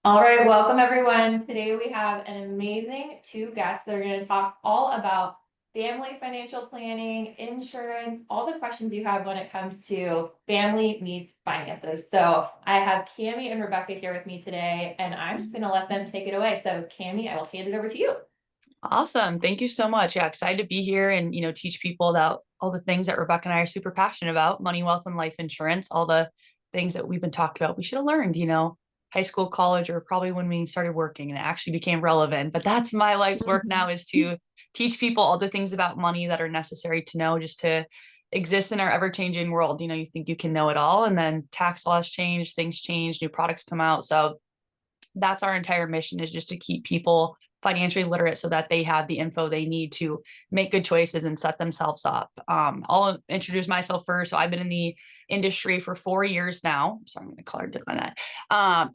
All right, welcome everyone. Today we have an amazing two guests that are going to talk all about family financial planning, insurance, all the questions you have when it comes to family meets finances. So I have Cami and Rebekah here with me today, and I'm just going to let them take it away. So Cami, I will hand it over to you. Awesome. Thank you so much. Yeah, excited to be here and, teach people about all the things that Rebekah and I are super passionate about, money, wealth, and life insurance, all the things that we've been talking about. We should have learned, high school, college, or probably when we started working and it actually became relevant. But that's my life's work now, is to teach people all the things about money that are necessary to know just to exist in our ever-changing world. You think you can know it all, and then tax laws change, things change, new products come out. So that's our entire mission, is just to keep people financially literate so that they have the info they need to make good choices and set themselves up. I'll introduce myself first. So I've been in the industry for 4 years now. So I'm going to color decline that.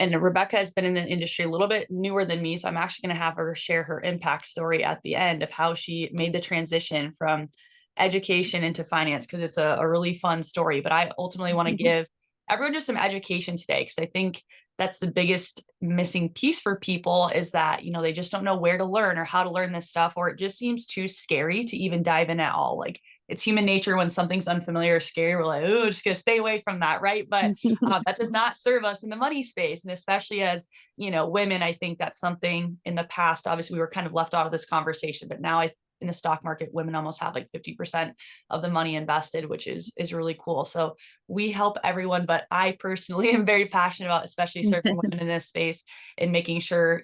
And Rebekah has been in the industry a little bit newer than me. So I'm actually going to have her share her impact story at the end of how she made the transition from education into finance, because it's a really fun story. But I ultimately want to give everyone just some education today, because I think that's the biggest missing piece for people, is that, they just don't know where to learn or how to learn this stuff, or it just seems too scary to even dive in at all. Like, it's human nature when something's unfamiliar or scary, we're like, oh, just gonna stay away from that, right? But that does not serve us in the money space. And especially as, women, I think that's something in the past, obviously we were kind of left out of this conversation, but now in the stock market, women almost have like 50% of the money invested, which is really cool. So we help everyone, but I personally am very passionate about, especially serving women in this space, and making sure,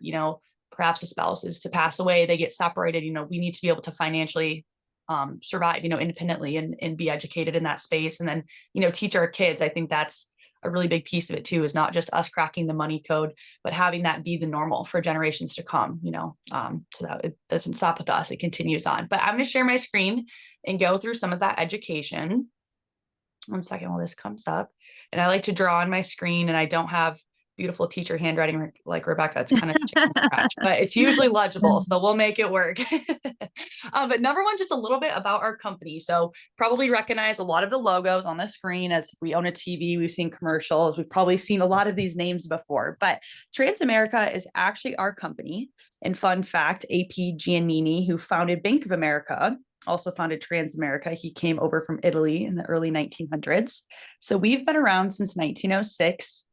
perhaps a spouse is to pass away, they get separated, we need to be able to financially survive, independently, and be educated in that space. And then, teach our kids. I think that's a really big piece of it too, is not just us cracking the money code, but having that be the normal for generations to come, so that it doesn't stop with us, it continues on. But I'm going to share my screen and go through some of that education. One second while this comes up. And I like to draw on my screen, and I don't have beautiful teacher handwriting like Rebekah. It's kind of scratch, but it's usually legible, so we'll make it work. But number one, just a little bit about our company. So probably recognize a lot of the logos on the screen. As we own a TV, we've seen commercials, we've probably seen a lot of these names before, but Transamerica is actually our company. And fun fact, AP Giannini, who founded Bank of America, also founded Transamerica. He came over from Italy in the early 1900s. So we've been around since 1906,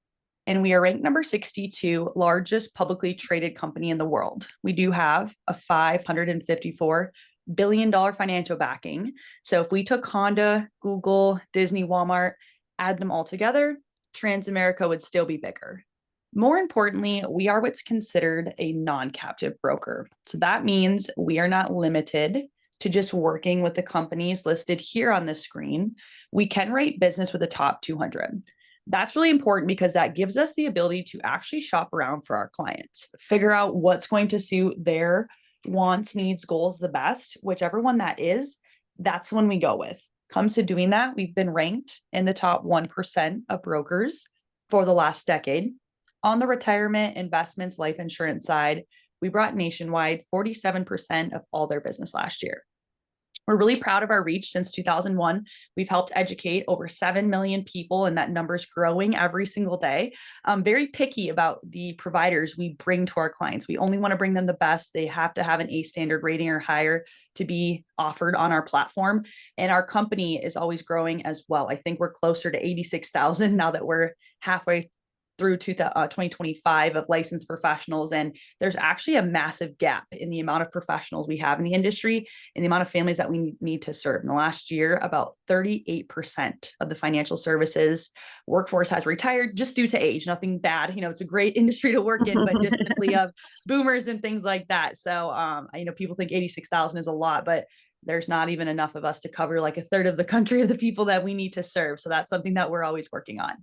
and we are ranked number 62 largest publicly traded company in the world. We do have a $554 billion financial backing. So if we took Honda, Google, Disney, Walmart, add them all together, Transamerica would still be bigger. More importantly, we are what's considered a non-captive broker. So that means we are not limited to just working with the companies listed here on the screen. We can write business with the top 200. That's really important, because that gives us the ability to actually shop around for our clients, figure out what's going to suit their wants, needs, goals the best. Whichever one that is, that's when we go with. Comes to doing that, we've been ranked in the top 1% of brokers for the last decade. On the retirement, investments, life insurance side, we brought nationwide 47% of all their business last year. We're really proud of our reach. Since 2001, we've helped educate over 7 million people, and that number's growing every single day. I'm very picky about the providers we bring to our clients. We only want to bring them the best. They have to have an A standard rating or higher to be offered on our platform. And our company is always growing as well. I think we're closer to 86,000 now that we're halfway through 2025 of licensed professionals. And there's actually a massive gap in the amount of professionals we have in the industry and the amount of families that we need to serve. In the last year, about 38% of the financial services workforce has retired just due to age. Nothing bad. It's a great industry to work in, but just simply of boomers and things like that. So, people think 86,000 is a lot, but there's not even enough of us to cover like a third of the country of the people that we need to serve. So that's something that we're always working on.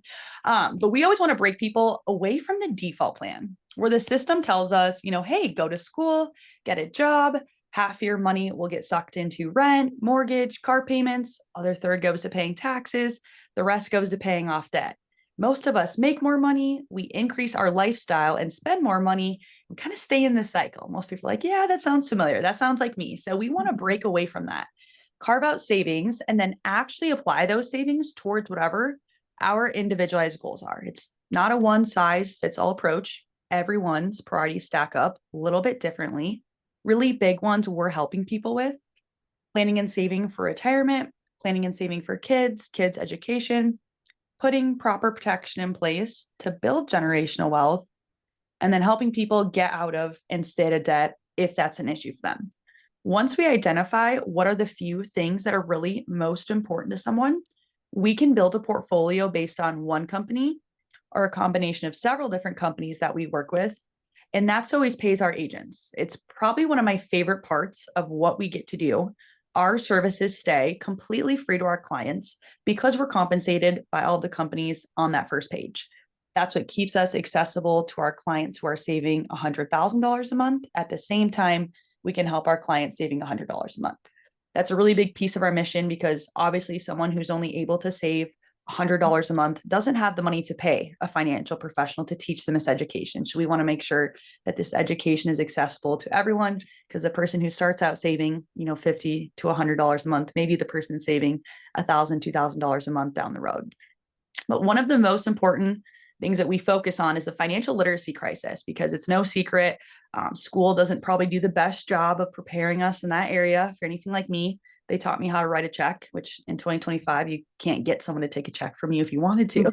But we always want to break people away from the default plan, where the system tells us, hey, go to school, get a job, half your money will get sucked into rent, mortgage, car payments, other third goes to paying taxes, the rest goes to paying off debt. Most of us make more money, we increase our lifestyle and spend more money, and kind of stay in this cycle. Most people are like, yeah, that sounds familiar. That sounds like me. So we want to break away from that, carve out savings, and then actually apply those savings towards whatever our individualized goals are. It's not a one size fits all approach. everyone's priorities stack up a little bit differently. Really big ones we're helping people with: planning and saving for retirement, planning and saving for kids education, putting proper protection in place to build generational wealth, and then helping people get out of and stay out of debt if that's an issue for them. Once we identify what are the few things that are really most important to someone, we can build a portfolio based on one company or a combination of several different companies that we work with. And that's always pays our agents. It's probably one of my favorite parts of what we get to do. Our services stay completely free to our clients because we're compensated by all the companies on that first page. That's what keeps us accessible to our clients who are saving $100,000 a month. At the same time, we can help our clients saving $100 a month. That's a really big piece of our mission, because obviously someone who's only able to save $100 a month doesn't have the money to pay a financial professional to teach them this education. So we want to make sure that this education is accessible to everyone, because the person who starts out saving, $50 to $100 a month, maybe the person saving $1,000, $2,000 a month down the road. But one of the most important things that we focus on is the financial literacy crisis, because it's no secret. School doesn't probably do the best job of preparing us in that area. If you're anything like me, they taught me how to write a check, which in 2025, you can't get someone to take a check from you if you wanted to.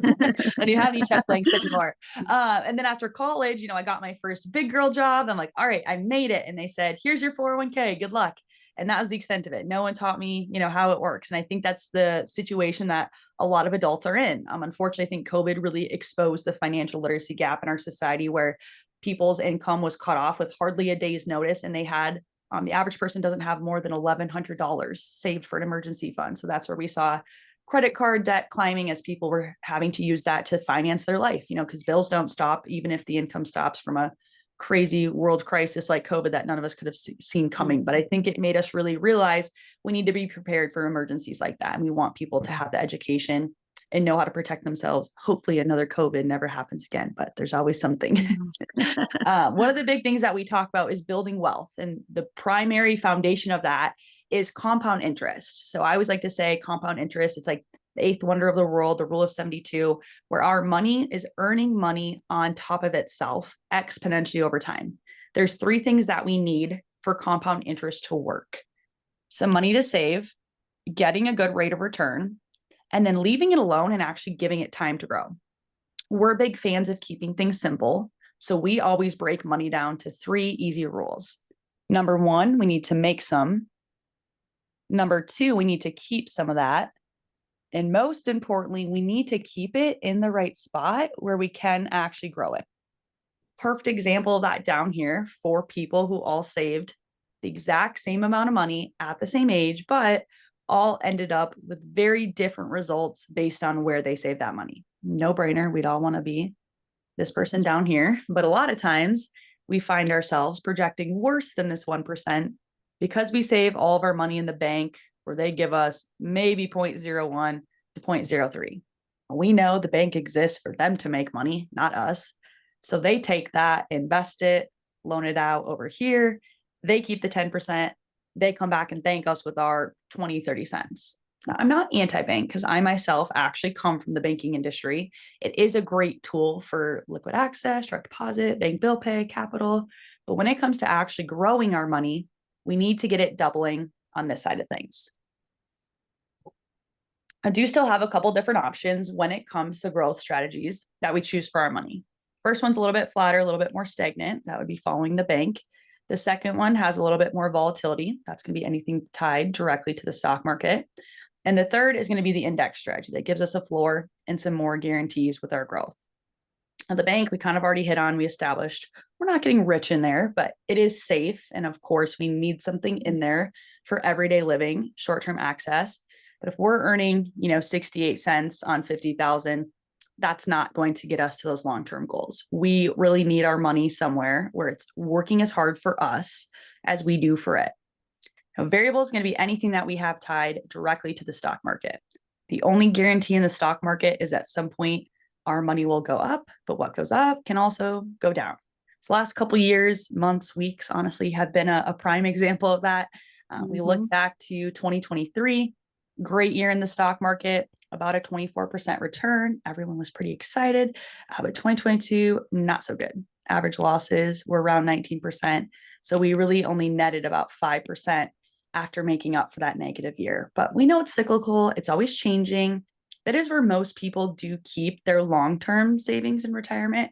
And you have any check blanks anymore. And then after college, I got my first big girl job. I'm like, all right, I made it. And they said, here's your 401k, good luck. And that was the extent of it. No one taught me, how it works. And I think that's the situation that a lot of adults are in. Unfortunately, I think COVID really exposed the financial literacy gap in our society, where people's income was cut off with hardly a day's notice. And they had, the average person doesn't have more than $1,100 saved for an emergency fund. So that's where we saw credit card debt climbing, as people were having to use that to finance their life, because bills don't stop, even if the income stops from a crazy world crisis like COVID that none of us could have seen coming. But I think it made us really realize we need to be prepared for emergencies like that. And we want people to have the education and know how to protect themselves. Hopefully another COVID never happens again, but there's always something. One of the big things that we talk about is building wealth. And the primary foundation of that is compound interest. So I always like to say compound interest, it's like the eighth wonder of the world, the rule of 72, where our money is earning money on top of itself exponentially over time. There's three things that we need for compound interest to work: some money to save, getting a good rate of return, and then leaving it alone and actually giving it time to grow. We're big fans of keeping things simple. So we always break money down to three easy rules. Number one, we need to make some. Number two, we need to keep some of that. And most importantly, we need to keep it in the right spot where we can actually grow it. Perfect example of that down here: 4 people who all saved the exact same amount of money at the same age, but all ended up with very different results based on where they saved that money. No brainer. We'd all want to be this person down here. But a lot of times we find ourselves projecting worse than this 1% because we save all of our money in the bank, where they give us maybe 0.01 to 0.03. We know the bank exists for them to make money, not us. So they take that, invest it, loan it out over here. They keep the 10%. They come back and thank us with our 20, 30 cents. Now, I'm not anti-bank, because I myself actually come from the banking industry. It is a great tool for liquid access, direct deposit, bank bill pay, capital. But when it comes to actually growing our money, we need to get it doubling on this side of things. I do still have a couple different options when it comes to growth strategies that we choose for our money. First one's a little bit flatter, a little bit more stagnant. That would be following the bank. The second one has a little bit more volatility. That's going to be anything tied directly to the stock market. And the third is going to be the index strategy that gives us a floor and some more guarantees with our growth. At the bank, we kind of already hit on, we established we're not getting rich in there, but it is safe. And of course, we need something in there for everyday living, short-term access. But if we're earning, 68 cents on 50,000, that's not going to get us to those long-term goals. We really need our money somewhere where it's working as hard for us as we do for it. Now, variable is going to be anything that we have tied directly to the stock market. The only guarantee in the stock market is at some point our money will go up, but what goes up can also go down. So last couple of years, months, weeks, honestly, have been a prime example of that. We look back to 2023, great year in the stock market, about a 24% return. Everyone was pretty excited, but 2022, not so good. Average losses were around 19%. So we really only netted about 5% after making up for that negative year. But we know it's cyclical, it's always changing. That is where most people do keep their long-term savings in retirement.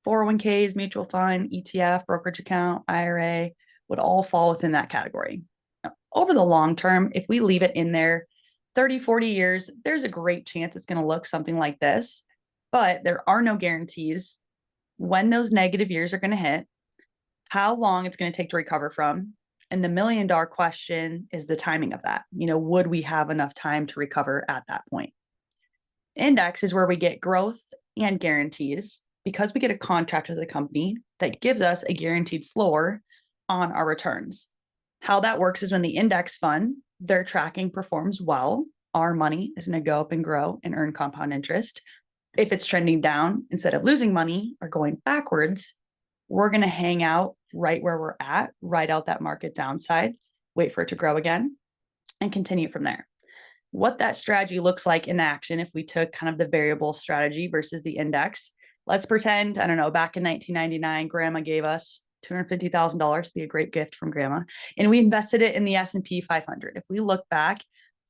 401ks, mutual fund, ETF, brokerage account, IRA would all fall within that category. Now, over the long term, if we leave it in there 30, 40 years, there's a great chance it's going to look something like this, but there are no guarantees when those negative years are going to hit, how long it's going to take to recover from. And the $1,000,000 question is the timing of that. Would we have enough time to recover at that point? Index is where we get growth and guarantees because we get a contract with the company that gives us a guaranteed floor on our returns. How that works is when the index fund, their tracking performs well, our money is going to go up and grow and earn compound interest. If it's trending down, instead of losing money or going backwards, we're going to hang out right where we're at, ride out that market downside, wait for it to grow again, and continue from there. What that strategy looks like in action, if we took kind of the variable strategy versus the index, let's pretend, I don't know, back in 1999, grandma gave us $250,000, be a great gift from grandma, and we invested it in the S&P 500. If we look back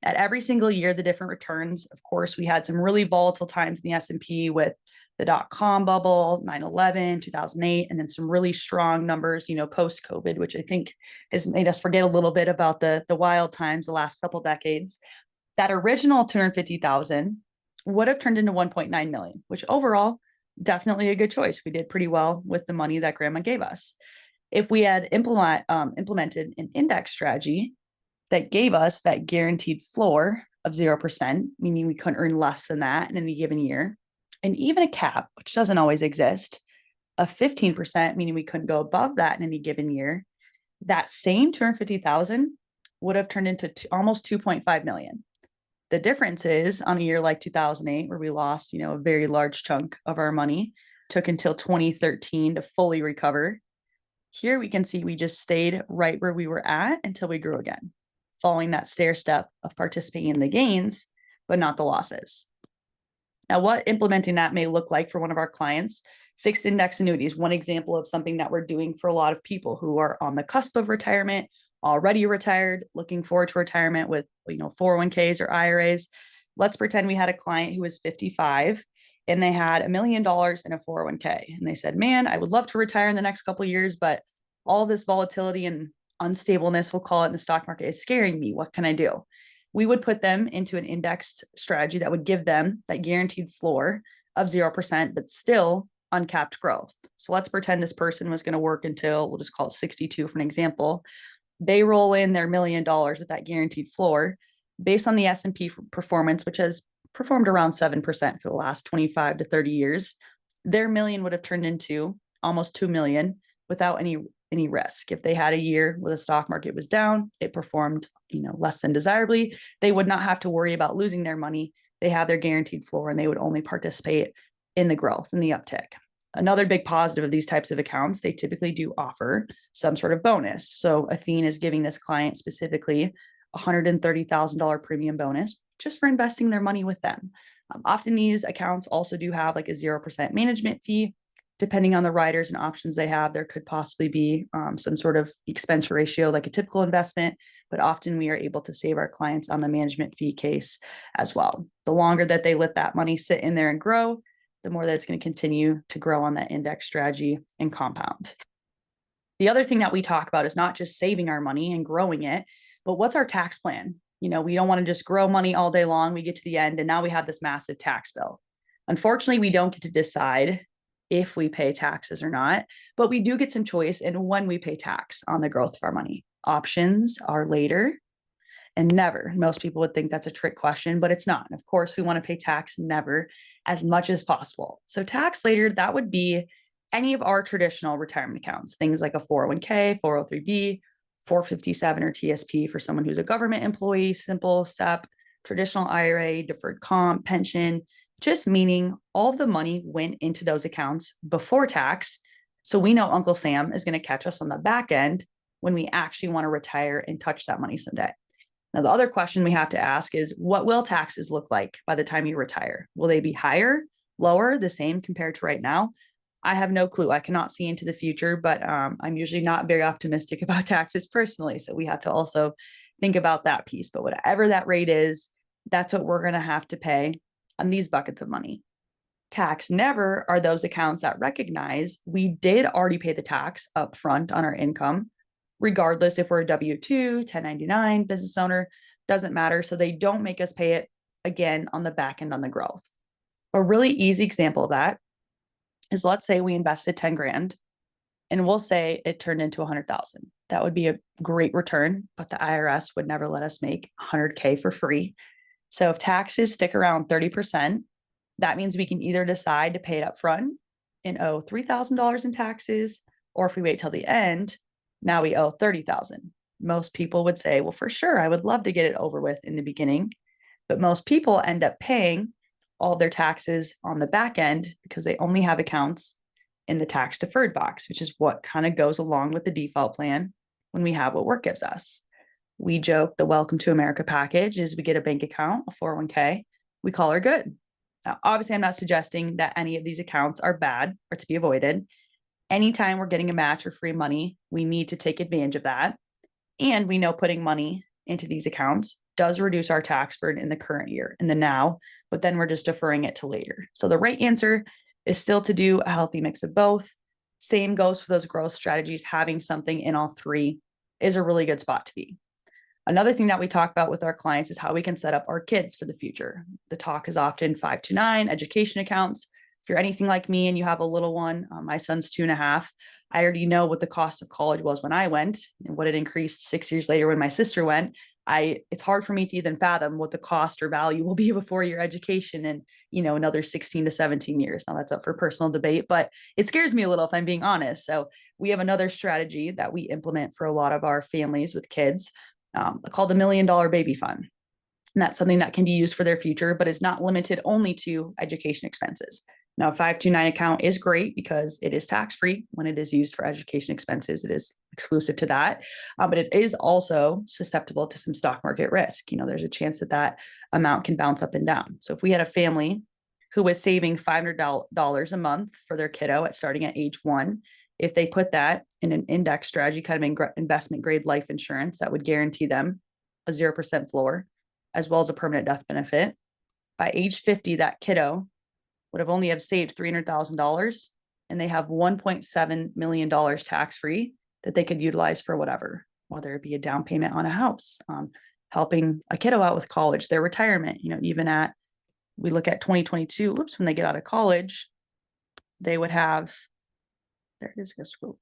at every single year, the different returns, of course, we had some really volatile times in the S&P with the dot-com bubble, 9/11, 2008, and then some really strong numbers, post-COVID, which I think has made us forget a little bit about the wild times the last couple decades. That original 250,000 would have turned into 1.9 million, which overall, definitely a good choice. We did pretty well with the money that grandma gave us. If we had implemented an index strategy that gave us that guaranteed floor of 0%, meaning we couldn't earn less than that in any given year, and even a cap, which doesn't always exist, of 15%, meaning we couldn't go above that in any given year, that same 250,000 would have turned into almost 2.5 million. The difference is on a year like 2008, where we lost, a very large chunk of our money, took until 2013 to fully recover. Here we can see we just stayed right where we were at until we grew again, following that stair step of participating in the gains, but not the losses. Now, what implementing that may look like for one of our clients, fixed index annuities, one example of something that we're doing for a lot of people who are on the cusp of retirement, already retired, looking forward to retirement with 401ks or IRAs. Let's pretend we had a client who was 55 and they had $1 million in a 401k. And they said, man, I would love to retire in the next couple of years, but all this volatility and unstableness, we'll call it, in the stock market is scaring me. What can I do? We would put them into an indexed strategy that would give them that guaranteed floor of 0%, but still uncapped growth. So let's pretend this person was going to work until, we'll just call it 62 for an example. They roll in their $1 million with that guaranteed floor based on the S&P performance, which has performed around 7% for the last 25 to 30 years. Their million would have turned into almost 2 million without any risk. If they had a year where the stock market was down, it performed, less than desirably, they would not have to worry about losing their money. They have their guaranteed floor and they would only participate in the growth and the uptick. Another big positive of these types of accounts, they typically do offer some sort of bonus. So Athene is giving this client specifically $130,000 premium bonus just for investing their money with them. Often these accounts also do have like a 0% management fee. Depending on the riders and options they have, there could possibly be some sort of expense ratio like a typical investment, but often we are able to save our clients on the management fee case as well. The longer that they let that money sit in there and grow, the more that it's going to continue to grow on that index strategy and compound. The other thing that we talk about is not just saving our money and growing it, but what's our tax plan? We don't want to just grow money all day long. We get to the end and now we have this massive tax bill. Unfortunately, we don't get to decide if we pay taxes or not, but we do get some choice in when we pay tax on the growth of our money. Options are later and never. Most people would think that's a trick question, but it's not. Of course, we want to pay tax never as much as possible. So tax later, that would be any of our traditional retirement accounts, things like a 401k, 403b, 457 or TSP for someone who's a government employee, simple SEP, traditional IRA, deferred comp, pension, just meaning all of the money went into those accounts before tax. So we know Uncle Sam is going to catch us on the back end when we actually want to retire and touch that money someday. Now, the other question we have to ask is, what will taxes look like by the time you retire? Will they be higher, lower, the same compared to right now? I have no clue. I cannot see into the future, but I'm usually not very optimistic about taxes personally. So we have to also think about that piece. But whatever that rate is, that's what we're going to have to pay on these buckets of money. Tax never are those accounts that recognize we did already pay the tax up front on our income, regardless if we're a W-2, 1099, business owner, doesn't matter. So they don't make us pay it again on the back end on the growth. A really easy example of that is, let's say we invested 10 grand and we'll say it turned into 100,000. That would be a great return, but the IRS would never let us make 100K for free. So if taxes stick around 30%, that means we can either decide to pay it up front and owe $3,000 in taxes, or if we wait till the end, now we owe 30,000. Most people would say, well, for sure, I would love to get it over with in the beginning, but most people end up paying all their taxes on the back end because they only have accounts in the tax deferred box, which is what kind of goes along with the default plan when we have what work gives us. We joke the Welcome to America package is we get a bank account, a 401k, we call her good. Now, obviously, I'm not suggesting that any of these accounts are bad or to be avoided. Anytime we're getting a match or free money, we need to take advantage of that. And we know putting money into these accounts does reduce our tax burden in the current year, in the now, but then we're just deferring it to later. So the right answer is still to do a healthy mix of both. Same goes for those growth strategies. Having something in all three is a really good spot to be. Another thing that we talk about with our clients is how we can set up our kids for the future. The talk is often 529 education accounts. If you're anything like me and you have a little one, my son's 2.5, I already know what the cost of college was when I went and what it increased 6 years later when my sister went. It's hard for me to even fathom what the cost or value will be before your education in, another 16 to 17 years. Now that's up for personal debate, but it scares me a little if I'm being honest. So we have another strategy that we implement for a lot of our families with kids, called the $1 Million Baby Fund. And that's something that can be used for their future, but is not limited only to education expenses. Now, a 529 account is great because it is tax-free when it is used for education expenses. It is exclusive to that, but it is also susceptible to some stock market risk. There's a chance that that amount can bounce up and down. So if we had a family who was saving $500 a month for their kiddo starting at age 1, if they put that in an index strategy, kind of investment grade life insurance that would guarantee them a 0% floor, as well as a permanent death benefit, by age 50, that kiddo would have only saved $300,000 and they have $1.7 million tax-free that they could utilize for whatever, whether it be a down payment on a house, helping a kiddo out with college, their retirement, even we look at 2022, when they get out of college, they would have, there it is, go scroll,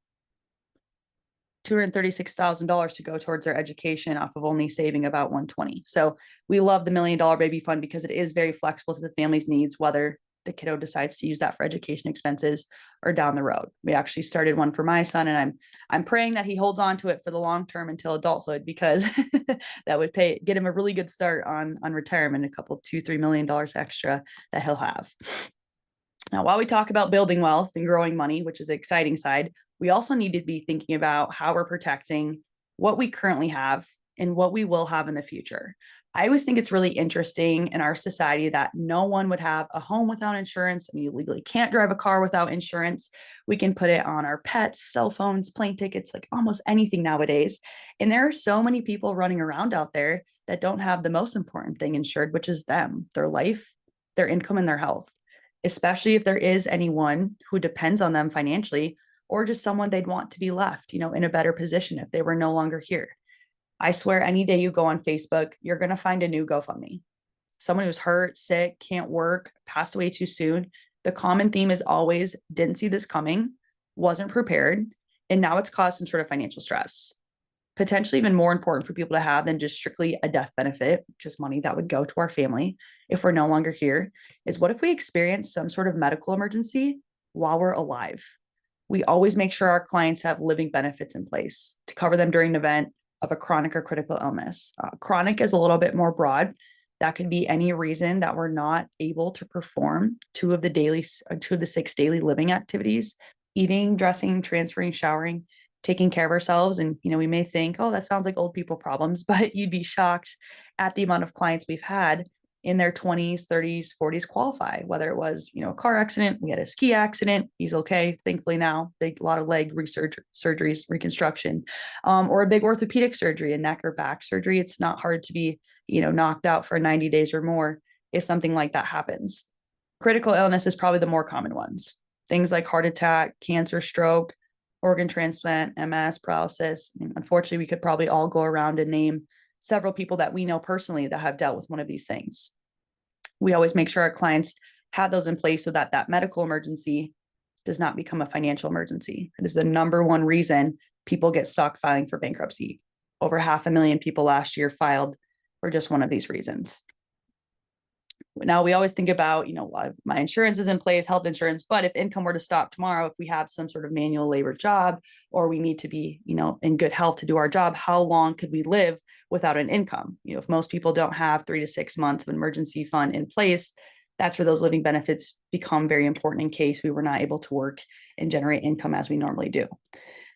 $236,000 to go towards their education off of only saving about $120,000. So we love the $1 Million Baby Fund because it is very flexible to the family's needs, whether the kiddo decides to use that for education expenses or down the road. We actually started one for my son, and I'm praying that he holds on to it for the long term until adulthood, because that would get him a really good start on retirement, a couple $2-3 million extra that he'll have. Now, while we talk about building wealth and growing money, which is the exciting side, we also need to be thinking about how we're protecting what we currently have and what we will have in the future. I always think it's really interesting in our society that no one would have a home without insurance. You legally can't drive a car without insurance. We can put it on our pets, cell phones, plane tickets, like almost anything nowadays. And there are so many people running around out there that don't have the most important thing insured, which is them, their life, their income, and their health, especially if there is anyone who depends on them financially, or just someone they'd want to be left, in a better position if they were no longer here. I swear any day you go on Facebook, you're going to find a new GoFundMe. Someone who's hurt, sick, can't work, passed away too soon. The common theme is always didn't see this coming, wasn't prepared, and now it's caused some sort of financial stress. Potentially even more important for people to have than just strictly a death benefit, just money that would go to our family if we're no longer here, is what if we experience some sort of medical emergency while we're alive? We always make sure our clients have living benefits in place to cover them during an event of a chronic or critical illness. Chronic is a little bit more broad. That could be any reason that we're not able to perform two of the 6 daily living activities: eating, dressing, transferring, showering, taking care of ourselves. And, we may think, oh, that sounds like old people problems, but you'd be shocked at the amount of clients we've had in their 20s, 30s, 40s qualify, whether it was, a car accident, we had a ski accident, he's okay, thankfully now, a lot of leg surgeries, reconstruction, or a big orthopedic surgery, a neck or back surgery. It's not hard to be, knocked out for 90 days or more if something like that happens. Critical illness is probably the more common ones. Things like heart attack, cancer, stroke, organ transplant, MS, paralysis. Unfortunately, we could probably all go around and name several people that we know personally that have dealt with one of these things. We always make sure our clients have those in place so that that medical emergency does not become a financial emergency. It is the number one reason people get stuck filing for bankruptcy. Over 500,000 people last year filed for just one of these reasons. Now we always think about, my insurance is in place, health insurance, but if income were to stop tomorrow, if we have some sort of manual labor job, or we need to be, in good health to do our job, how long could we live without an income? If most people don't have 3 to 6 months of an emergency fund in place, that's where those living benefits become very important in case we were not able to work and generate income as we normally do.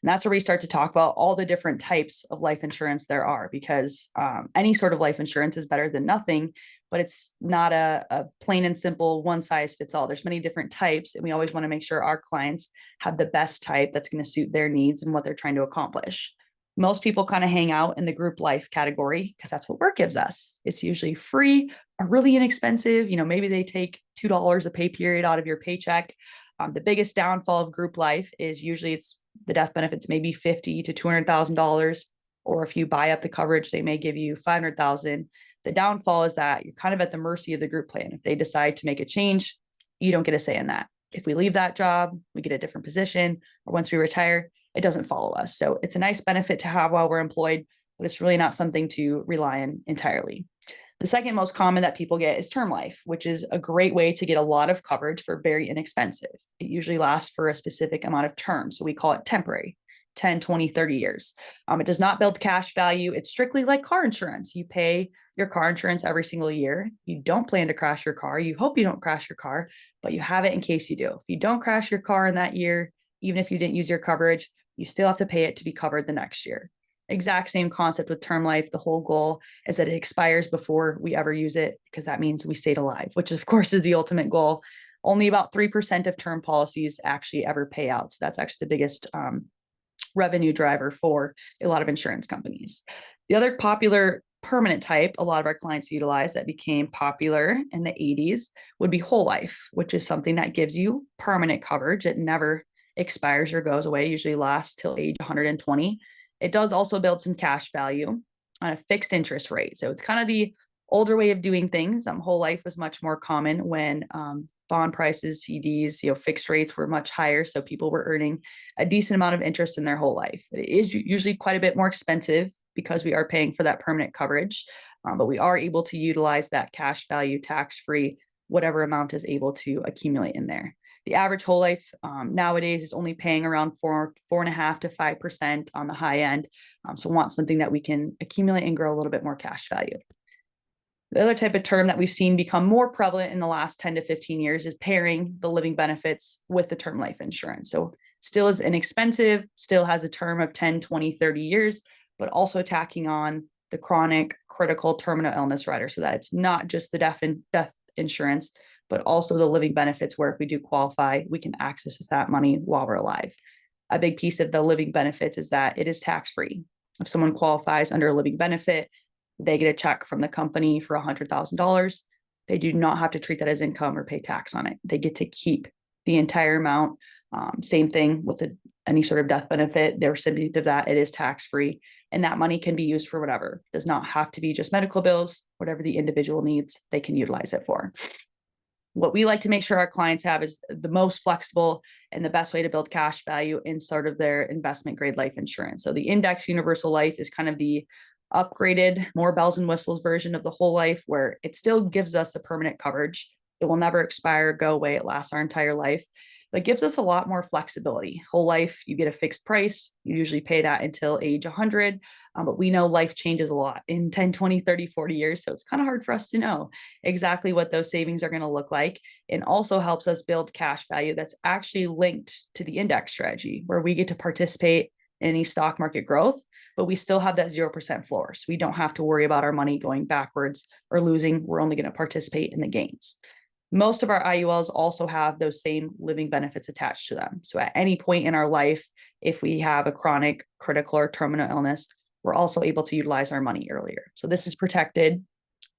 And that's where we start to talk about all the different types of life insurance there are, because any sort of life insurance is better than nothing, but it's not a plain and simple one size fits all. There's many different types, and we always want to make sure our clients have the best type that's going to suit their needs and what they're trying to accomplish. Most people kind of hang out in the group life category because that's what work gives us. It's usually free or really inexpensive. Maybe they take $2 a pay period out of your paycheck. The biggest downfall of group life is usually it's the death benefits maybe $50,000 to $200,000, or if you buy up the coverage, they may give you $500,000. The downfall is that you're kind of at the mercy of the group plan. If they decide to make a change, you don't get a say in that. If we leave that job, we get a different position, or once we retire, it doesn't follow us. So it's a nice benefit to have while we're employed, but it's really not something to rely on entirely. The second most common that people get is term life, which is a great way to get a lot of coverage for very inexpensive. It usually lasts for a specific amount of term. So we call it temporary, 10, 20, 30 years. It does not build cash value. It's strictly like car insurance. You pay your car insurance every single year. You don't plan to crash your car. You hope you don't crash your car, but you have it in case you do. If you don't crash your car in that year, even if you didn't use your coverage, you still have to pay it to be covered the next year. Exact same concept with term life. The whole goal is that it expires before we ever use it, because that means we stayed alive, which of course is the ultimate goal. Only about 3% of term policies actually ever pay out. So that's actually the biggest revenue driver for a lot of insurance companies. The other popular permanent type a lot of our clients utilize that became popular in the 80s would be whole life, which is something that gives you permanent coverage. It never expires or goes away, usually lasts till age 120. It does also build some cash value on a fixed interest rate. So it's kind of the older way of doing things. Whole life was much more common when bond prices, CDs, fixed rates were much higher. So people were earning a decent amount of interest in their whole life. It is usually quite a bit more expensive because we are paying for that permanent coverage, but we are able to utilize that cash value tax-free, whatever amount is able to accumulate in there. The average whole life nowadays is only paying around 4.5% to 5% on the high end. So want something that we can accumulate and grow a little bit more cash value. The other type of term that we've seen become more prevalent in the last 10 to 15 years is pairing the living benefits with the term life insurance. So still is inexpensive, still has a term of 10, 20, 30 years, but also tacking on the chronic, critical, terminal illness rider so that it's not just the death insurance, but also the living benefits where if we do qualify, we can access that money while we're alive. A big piece of the living benefits is that it is tax-free. If someone qualifies under a living benefit, they get a check from the company for $100,000. They do not have to treat that as income or pay tax on it. They get to keep the entire amount. Same thing with any sort of death benefit. They're recipient of that. It is tax-free, and that money can be used for whatever. It does not have to be just medical bills. Whatever the individual needs, they can utilize it for. What we like to make sure our clients have is the most flexible and the best way to build cash value in sort of their investment grade life insurance. So the index universal life is kind of the upgraded, more bells and whistles version of the whole life, where it still gives us the permanent coverage. It will never expire, go away. It lasts our entire life, but gives us a lot more flexibility. Whole life, you get a fixed price. You usually pay that until age 100. But we know life changes a lot in 10, 20, 30, 40 years. So it's kind of hard for us to know exactly what those savings are going to look like, and also helps us build cash value that's actually linked to the index strategy, where we get to participate any stock market growth, but we still have that 0% floor. So we don't have to worry about our money going backwards or losing. We're only going to participate in the gains. Most of our IULs also have those same living benefits attached to them. So at any point in our life, if we have a chronic, critical, or terminal illness, we're also able to utilize our money earlier. So this is protected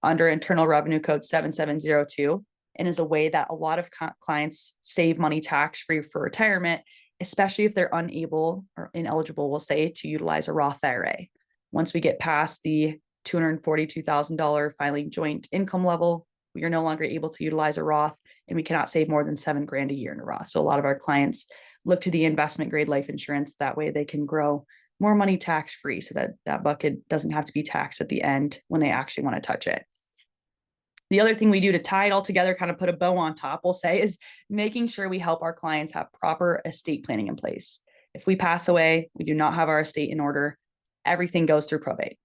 under Internal Revenue Code 7702 and is a way that a lot of clients save money tax-free for retirement, especially if they're unable or ineligible, we'll say, to utilize a Roth IRA. Once we get past the $242,000 filing joint income level, we are no longer able to utilize a Roth, and we cannot save more than $7,000 a year in a Roth. So a lot of our clients look to the investment grade life insurance. That way they can grow more money tax-free so that that bucket doesn't have to be taxed at the end when they actually want to touch it. The other thing we do to tie it all together, kind of put a bow on top, we'll say, is making sure we help our clients have proper estate planning in place. If we pass away, we do not have our estate in order, everything goes through probate.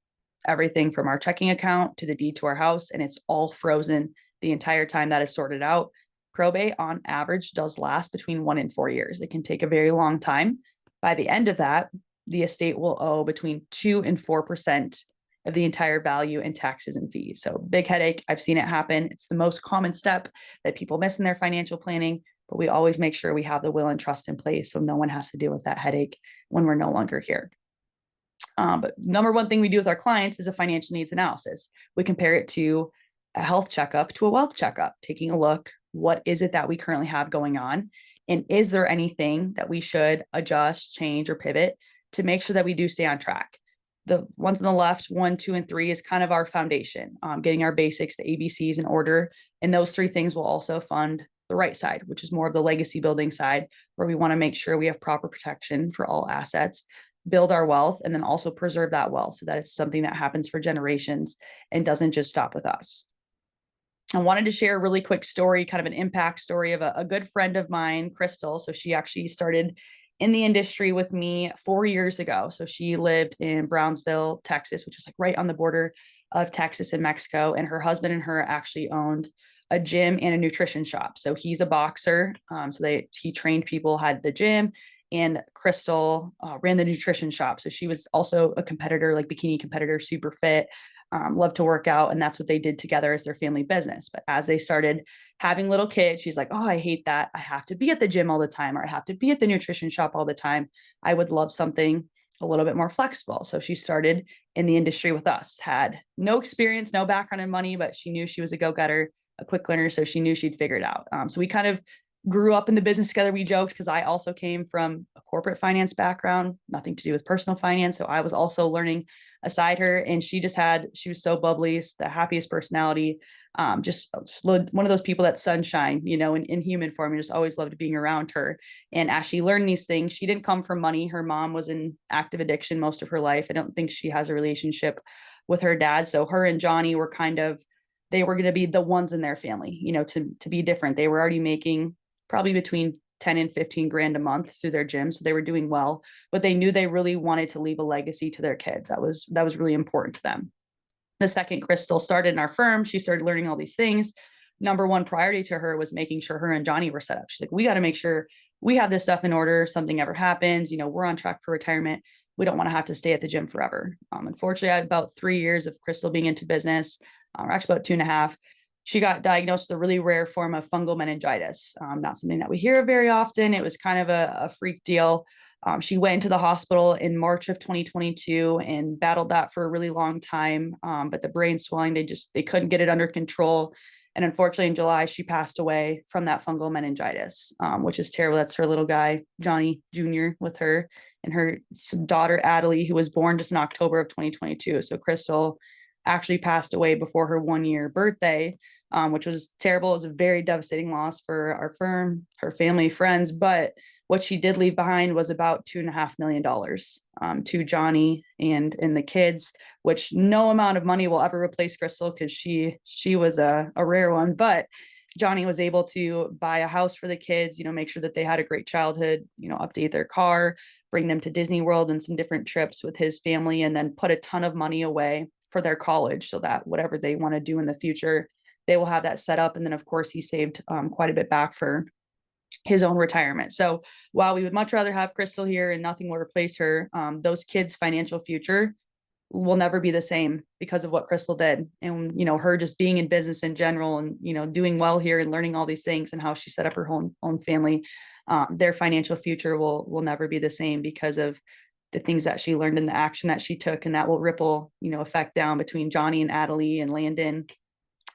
Everything from our checking account to the deed to our house, and it's all frozen the entire time that is sorted out. Probate on average does last between 1 and 4 years. It can take a very long time. By the end of that, the estate will owe between 2 and 4% of the entire value in taxes and fees. So big headache. I've seen it happen. It's the most common step that people miss in their financial planning, but we always make sure we have the will and trust in place so no one has to deal with that headache when we're no longer here. But number one thing we do with our clients is a financial needs analysis. We compare it to a health checkup to a wealth checkup, taking a look, what is it that we currently have going on? And is there anything that we should adjust, change, or pivot to make sure that we do stay on track? The ones on the left, 1, 2, and 3 is kind of our foundation, getting our basics, the ABCs in order. And those 3 things will also fund the right side, which is more of the legacy building side, where we want to make sure we have proper protection for all assets, build our wealth, and then also preserve that wealth so that it's something that happens for generations and doesn't just stop with us. I wanted to share a really quick story, kind of an impact story of a good friend of mine, Crystal. So she actually started in the industry with me 4 years ago. So she lived in Brownsville, Texas, which is like right on the border of Texas and Mexico. And her husband and her actually owned a gym and a nutrition shop. So he's a boxer. He trained people, had the gym, and Crystal ran the nutrition shop. So she was also a competitor, like bikini competitor, super fit, loved to work out. And that's what they did together as their family business. But as they started having little kids, she's like, oh, I hate that. I have to be at the gym all the time, or I have to be at the nutrition shop all the time. I would love something a little bit more flexible. So she started in the industry with us, had no experience, no background in money, but she knew she was a go-getter, a quick learner. So she knew she'd figure it out. So we kind of grew up in the business together. We joked because I also came from a corporate finance background, nothing to do with personal finance. So I was also learning aside her, and she was so bubbly, the happiest personality, just one of those people that's sunshine, in human form. You just always loved being around her. And as she learned these things, she didn't come from money. Her mom was in active addiction most of her life. I don't think she has a relationship with her dad. So her and Johnny were they were going to be the ones in their family, to be different. They were already making probably between 10 and 15 grand a month through their gym. So they were doing well, but they knew they really wanted to leave a legacy to their kids. That was really important to them. The second Crystal started in our firm, she started learning all these things. Number one priority to her was making sure her and Johnny were set up. She's like, we got to make sure we have this stuff in order. Something ever happens, we're on track for retirement. We don't want to have to stay at the gym forever. Unfortunately, I had about 3 years of Crystal being into business, or actually about 2.5. She got diagnosed with a really rare form of fungal meningitis. Not something that we hear very often. It was kind of a freak deal. She went into the hospital in March of 2022 and battled that for a really long time. But the brain swelling, they couldn't get it under control. And unfortunately, in July, she passed away from that fungal meningitis, which is terrible. That's her little guy, Johnny Jr., with her and her daughter, Adelie, who was born just in October of 2022. So Crystal actually passed away before her 1-year birthday, which was terrible. It was a very devastating loss for our firm, her family, friends. But what she did leave behind was about $2.5 million to Johnny and the kids, which no amount of money will ever replace Crystal, because she was a rare one. But Johnny was able to buy a house for the kids, make sure that they had a great childhood, update their car, bring them to Disney World and some different trips with his family, and then put a ton of money away for their college so that whatever they want to do in the future, they will have that set up. And then of course he saved quite a bit back for his own retirement. So while we would much rather have Crystal here and nothing will replace her, those kids' financial future will never be the same because of what Crystal did. And, her just being in business in general and, doing well here and learning all these things and how she set up her own family, their financial future will never be the same because of the things that she learned and the action that she took. And that will ripple, effect down between Johnny and Adelie and Landon,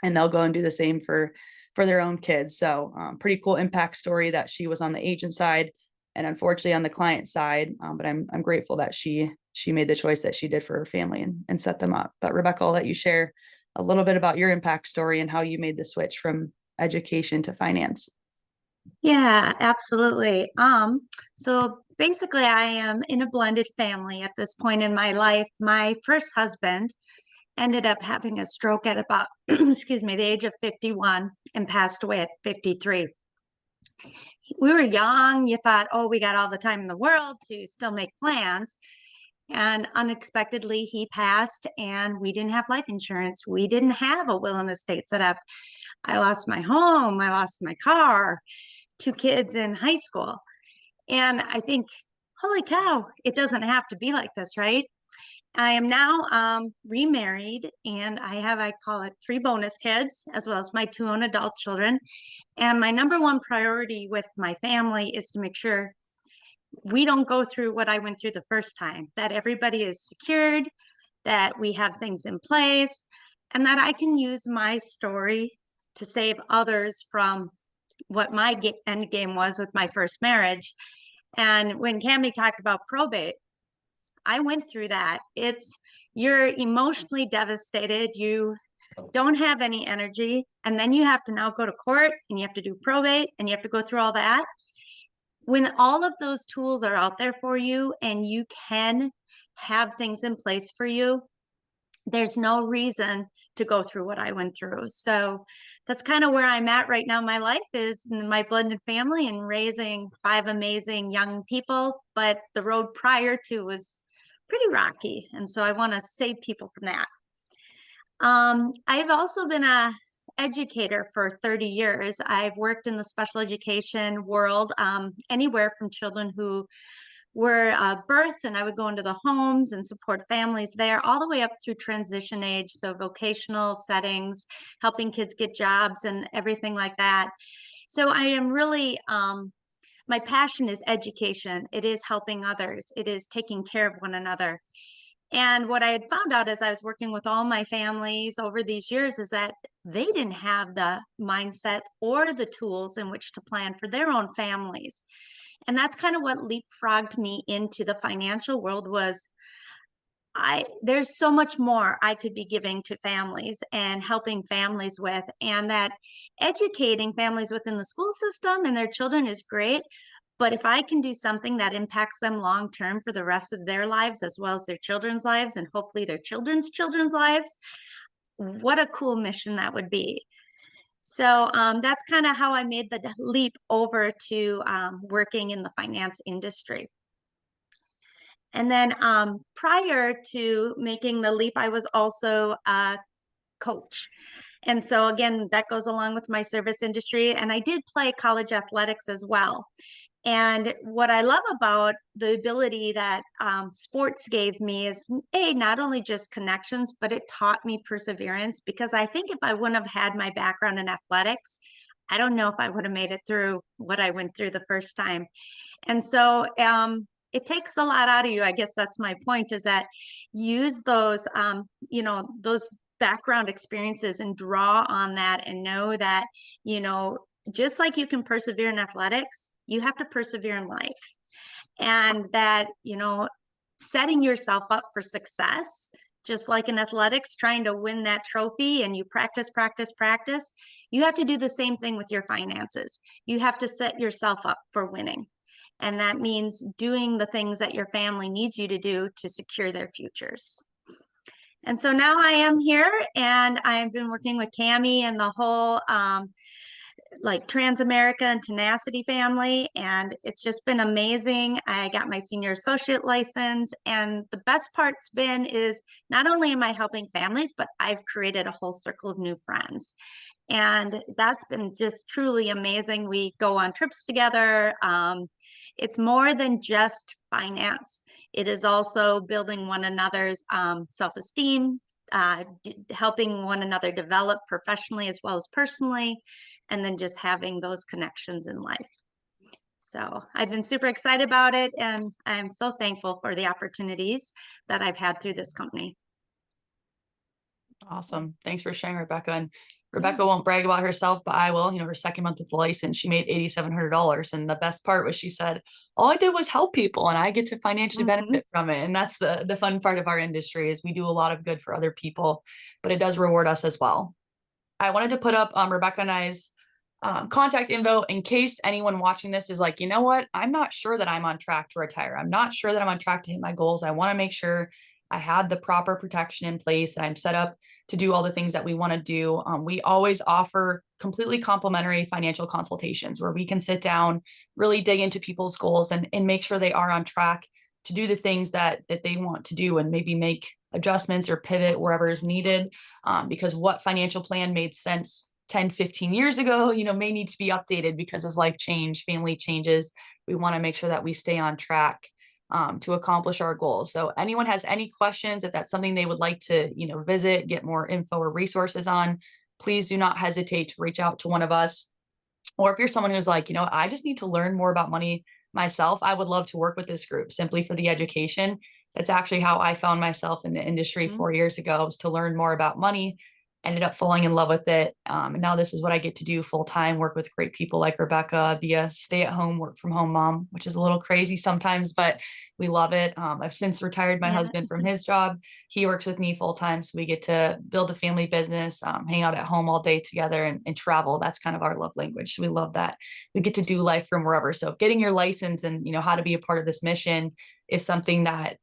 and they'll go and do the same for their own kids. So pretty cool impact story that she was on the agent side and unfortunately on the client side. But I'm grateful that she made the choice that she did for her family and set them up. But Rebekah, I'll let you share a little bit about your impact story and how you made the switch from education to finance. Yeah, absolutely. So basically I am in a blended family at this point in my life. My first husband ended up having a stroke at about, excuse me, the age of 51 and passed away at 53. We were young. You thought, oh, we got all the time in the world to still make plans. And unexpectedly, he passed, and we didn't have life insurance. We didn't have a will and estate set up. I lost my home. I lost my car, 2 kids in high school. And I think, holy cow, it doesn't have to be like this, right? I am now remarried, and I call it 3 bonus kids, as well as my 2 own adult children. And my number one priority with my family is to make sure we don't go through what I went through the first time, that everybody is secured, that we have things in place, and that I can use my story to save others from what my end game was with my first marriage. And when Cami talked about probate, I went through that. You're emotionally devastated. You don't have any energy. And then you have to now go to court and you have to do probate and you have to go through all that. When all of those tools are out there for you and you can have things in place for you, there's no reason to go through what I went through. So that's kind of where I'm at right now. My life is in my blended family and raising 5 amazing young people, but the road prior to was pretty rocky. And so I want to save people from that. I've also been a educator for 30 years. I've worked in the special education world, anywhere from children who were birthed, and I would go into the homes and support families there, all the way up through transition age, so vocational settings, helping kids get jobs and everything like that. So I am really, my passion is education. It is helping others. It is taking care of one another. And what I had found out as I was working with all my families over these years is that they didn't have the mindset or the tools in which to plan for their own families. And that's kind of what leapfrogged me into the financial world was there's so much more I could be giving to families and helping families with, and that educating families within the school system and their children is great. But if I can do something that impacts them long term for the rest of their lives, as well as their children's lives, and hopefully their children's lives, what a cool mission that would be. So that's kind of how I made the leap over to working in the finance industry. And then prior to making the leap, I was also a coach. And so again, that goes along with my service industry. And I did play college athletics as well. And what I love about the ability that sports gave me is, not only just connections, but it taught me perseverance, because I think if I wouldn't have had my background in athletics, I don't know if I would have made it through what I went through the first time. And so it takes a lot out of you. I guess that's my point, is that use those, those background experiences and draw on that and know that, just like you can persevere in athletics, you have to persevere in life. And that, setting yourself up for success, just like in athletics, trying to win that trophy, and you practice, you have to do the same thing with your finances. You have to set yourself up for winning. And that means doing the things that your family needs you to do to secure their futures. And so now I am here, and I've been working with Cami and the whole like Transamerica and Tenacity family, and it's just been amazing. I got my senior associate license, and the best part's been is not only am I helping families, but I've created a whole circle of new friends. And that's been just truly amazing. We go on trips together. It's more than just finance. It is also building one another's self-esteem, helping one another develop professionally as well as personally, and then just having those connections in life. So I've been super excited about it, and I'm so thankful for the opportunities that I've had through this company. Awesome. Thanks for sharing, Rebekah. And Rebekah won't brag about herself, but I will. Her second month with the license, she made $8,700. And the best part was she said, all I did was help people and I get to financially benefit from it. And that's the fun part of our industry is we do a lot of good for other people, but it does reward us as well. I wanted to put up Rebekah and I's contact info in case anyone watching this is like, you know what, I'm not sure that I'm on track to retire. I'm not sure that I'm on track to hit my goals. I want to make sure I had the proper protection in place and I'm set up to do all the things that we want to do. We always offer completely complimentary financial consultations where we can sit down, really dig into people's goals and make sure they are on track to do the things that they want to do and maybe make adjustments or pivot wherever is needed. Because what financial plan made sense 10, 15 years ago, may need to be updated because as life change, family changes, we want to make sure that we stay on track to accomplish our goals. So anyone has any questions, if that's something they would like to, visit, get more info or resources on, please do not hesitate to reach out to one of us. Or if you're someone who's like, I just need to learn more about money myself, I would love to work with this group simply for the education. That's actually how I found myself in the industry 4 years ago, was to learn more about money. Ended up falling in love with it. And now this is what I get to do full time, work with great people like Rebekah, be a stay-at-home, work from home mom, which is a little crazy sometimes, but we love it. I've since retired my husband from his job. He works with me full time. So we get to build a family business, hang out at home all day together and travel. That's kind of our love language. So we love that. We get to do life from wherever. So getting your license and, how to be a part of this mission is something that,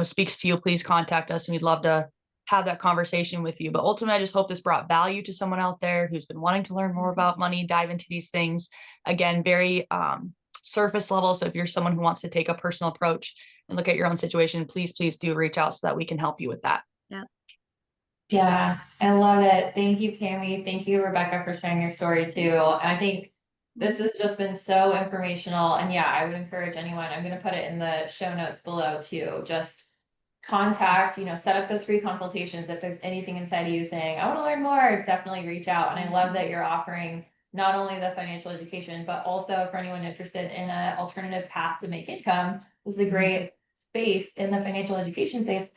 speaks to you, please contact us. And we'd love to have that conversation with you. But ultimately, I just hope this brought value to someone out there who's been wanting to learn more about money, dive into these things. Again, very surface level. So if you're someone who wants to take a personal approach and look at your own situation, please do reach out so that we can help you with that. Yeah, I love it. Thank you, Cami. Thank you, Rebekah, for sharing your story too. I think this has just been so informational. And yeah, I would encourage anyone, I'm going to put it in the show notes below too. Just contact, set up those free consultations. If there's anything inside of you saying, I want to learn more, definitely reach out. And I love that you're offering not only the financial education, but also for anyone interested in an alternative path to make income. This is a great space in the financial education space,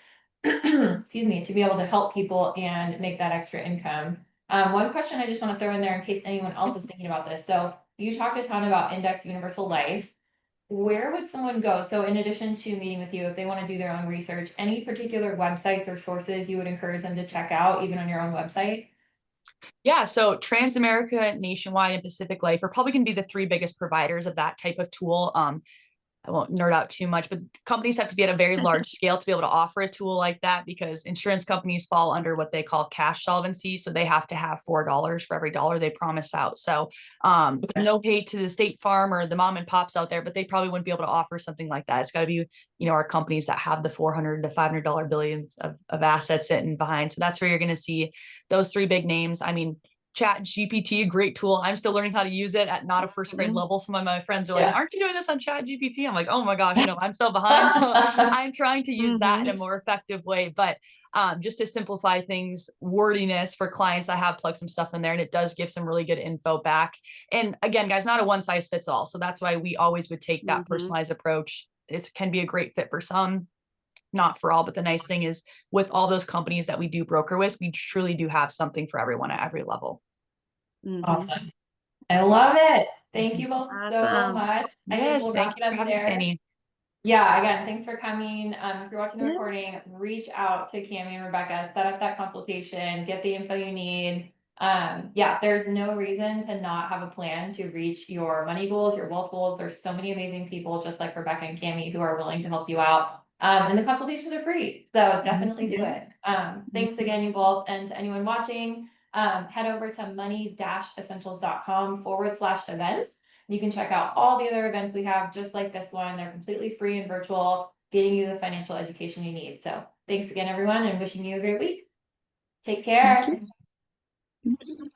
excuse me, to be able to help people and make that extra income. One question I just want to throw in there in case anyone else is thinking about this. So you talked a ton about Index Universal Life. Where would someone go? So in addition to meeting with you, if they want to do their own research, any particular websites or sources you would encourage them to check out, even on your own website? Yeah, so Transamerica, Nationwide, and Pacific Life are probably going to be the three biggest providers of that type of tool. I won't nerd out too much, but companies have to be at a very large scale to be able to offer a tool like that because insurance companies fall under what they call cash solvency. So they have to have $4 for every dollar they promise out. So no hate to the State Farm or the mom and pops out there, but they probably wouldn't be able to offer something like that. It's got to be, our companies that have the $400 to $500 billions of assets sitting behind. So that's where you're going to see those three big names. I mean, Chat GPT, a great tool. I'm still learning how to use it at not a first grade level. Some of my friends are like, aren't you doing this on Chat GPT? I'm like, oh my gosh, no, I'm so behind. So I'm trying to use that in a more effective way. But just to simplify things, wordiness for clients, I have plugged some stuff in there and it does give some really good info back. And again, guys, not a one size fits all. So that's why we always would take that personalized approach. It can be a great fit for some, not for all, but the nice thing is with all those companies that we do broker with, we truly do have something for everyone at every level. Awesome. I love it. Thank you both so much. Yes, I think we'll wrap thank you it for up having us, there. Annie. Yeah, again, thanks for coming. If you're watching the recording, reach out to Cami and Rebekah, set up that consultation, get the info you need. There's no reason to not have a plan to reach your money goals, your wealth goals. There's so many amazing people just like Rebekah and Cami who are willing to help you out. And the consultations are free, so definitely do it. Thanks again, you both, and to anyone watching, head over to money-essentials.com/events. You can check out all the other events we have just like this one. They're completely free and virtual, getting you the financial education you need. So thanks again, everyone, and wishing you a great week. Take care. Thank you.